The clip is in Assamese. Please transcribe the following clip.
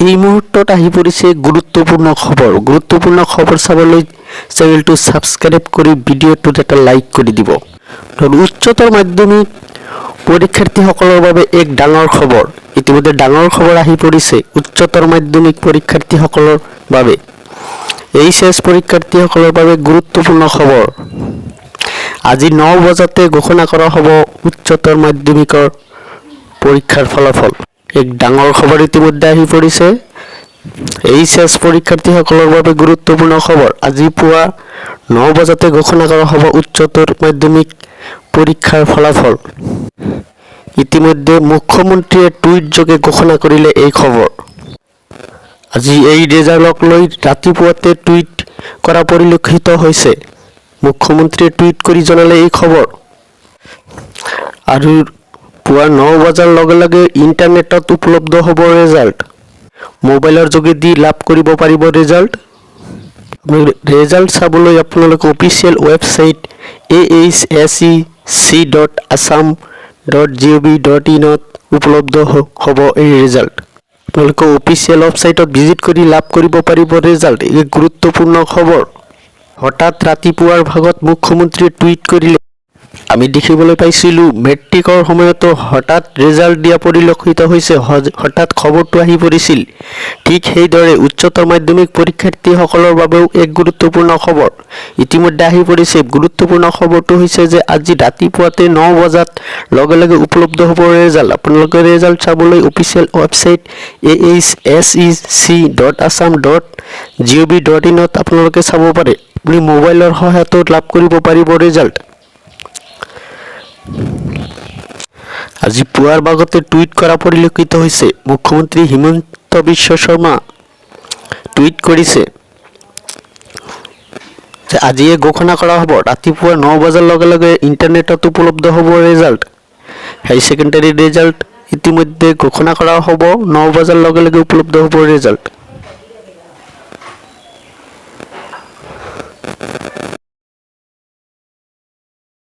এই মুহূৰ্তত আহি পৰিছে গুৰুত্বপূৰ্ণ খবৰ চাবলৈ চেনেলটো সাবস্ক্ৰাইব কৰি ভিডিঅ'টোত এটা লাইক কৰি দিব। উচ্চতৰ মাধ্যমিক পৰীক্ষাৰ্থীসকলৰ বাবে এক ডাঙৰ খবৰ। ইতিমধ্যে ডাঙৰ খবৰ আহি পৰিছে উচ্চতৰ মাধ্যমিক পৰীক্ষাৰ্থীসকলৰ বাবে। এইচএছ পৰীক্ষাৰ্থীসকলৰ বাবে গুৰুত্বপূৰ্ণ খবৰ। আজি 9 বজাতে ঘোষণা কৰা হ'ব উচ্চতৰ মাধ্যমিকৰ পৰীক্ষাৰ ফলাফল। এক ডাঙৰ খবৰ ইতিমধ্যে আহি পৰিছে এইচএছ পৰীক্ষাৰ্থীসকলৰ বাবে গুৰুত্বপূৰ্ণ খবৰ। আজি পুৱা 9 বজাতে ঘোষণা কৰা হ'ব উচ্চতৰ মাধ্যমিক পৰীক্ষাৰ ফলাফল। ইতিমধ্যে মুখ্যমন্ত্ৰীয়ে টুইট যোগে ঘোষণা কৰিলে এই খবৰ। আজি এই ৰেজাল্টক লৈ ৰাতিপুৱাতে টুইট কৰা পৰিলক্ষিত হৈছে। মুখ্যমন্ত্ৰীয়ে টুইট কৰি জনালে এই খবৰ। আৰু পুৱা 9 বজাৰ লগে লগে ইণ্টাৰনেটত উপলব্ধ হ'ব ৰেজাল্ট। মোবাইলৰ যোগেদি লাভ কৰিব পাৰিব ৰেজাল্ট। ৰেজাল্ট চাবলৈ আপোনালোকে অফিচিয়েল ৱেবছাইট ahsec.assam.gov.in ত উপলব্ধ হ'ব এই ৰেজাল্ট। আপোনালোকে অফিচিয়েল ৱেবছাইটত ভিজিট কৰি লাভ কৰিব পাৰিব ৰেজাল্ট। এই গুৰুত্বপূৰ্ণ খবৰ। হঠাৎ ৰাতিপুৱাৰ ভাগত মুখ্যমন্ত্ৰীয়ে টুইট কৰিলে। আমি দেখিবলৈ পাইছিলোঁ মেট্ৰিকৰ সময়তো হঠাৎ ৰেজাল্ট দিয়া পৰিলক্ষিত হৈছে। হঠাৎ খবৰটো আহি পৰিছিল। ঠিক সেইদৰে উচ্চতৰ মাধ্যমিক পৰীক্ষাৰ্থীসকলৰ বাবেও এক গুৰুত্বপূৰ্ণ খবৰ ইতিমধ্যে আহি পৰিছে। গুৰুত্বপূৰ্ণ খবৰটো হৈছে যে আজি ৰাতিপুৱাতে 9 বজাত লগে লগে উপলব্ধ হ'ব ৰেজাল্ট। আপোনালোকে ৰেজাল্ট চাবলৈ অফিচিয়েল ৱেবছাইট ahsec.assam.gov.in ত আপোনালোকে চাব পাৰে। আপুনি মোবাইলৰ সহায়ত লাভ কৰিব পাৰিব ৰেজাল্ট। আজি পুৱাৰ ভাগতে টুইট কৰা পৰিলক্ষিত হৈছে। মুখ্যমন্ত্ৰী হিমন্ত বিশ্ব শৰ্মা টুইট কৰিছে যে আজিয়ে ঘোষণা কৰা হ'ব। ৰাতিপুৱা 9 বজাৰ লগে লগে ইণ্টাৰনেটত উপলব্ধ হ'ব ৰেজাল্ট। হাই ছেকেণ্ডাৰী ৰেজাল্ট ইতিমধ্যে ঘোষণা কৰা হ'ব। 9 বজাৰ লগে লগে উপলব্ধ হ'ব ৰেজাল্ট।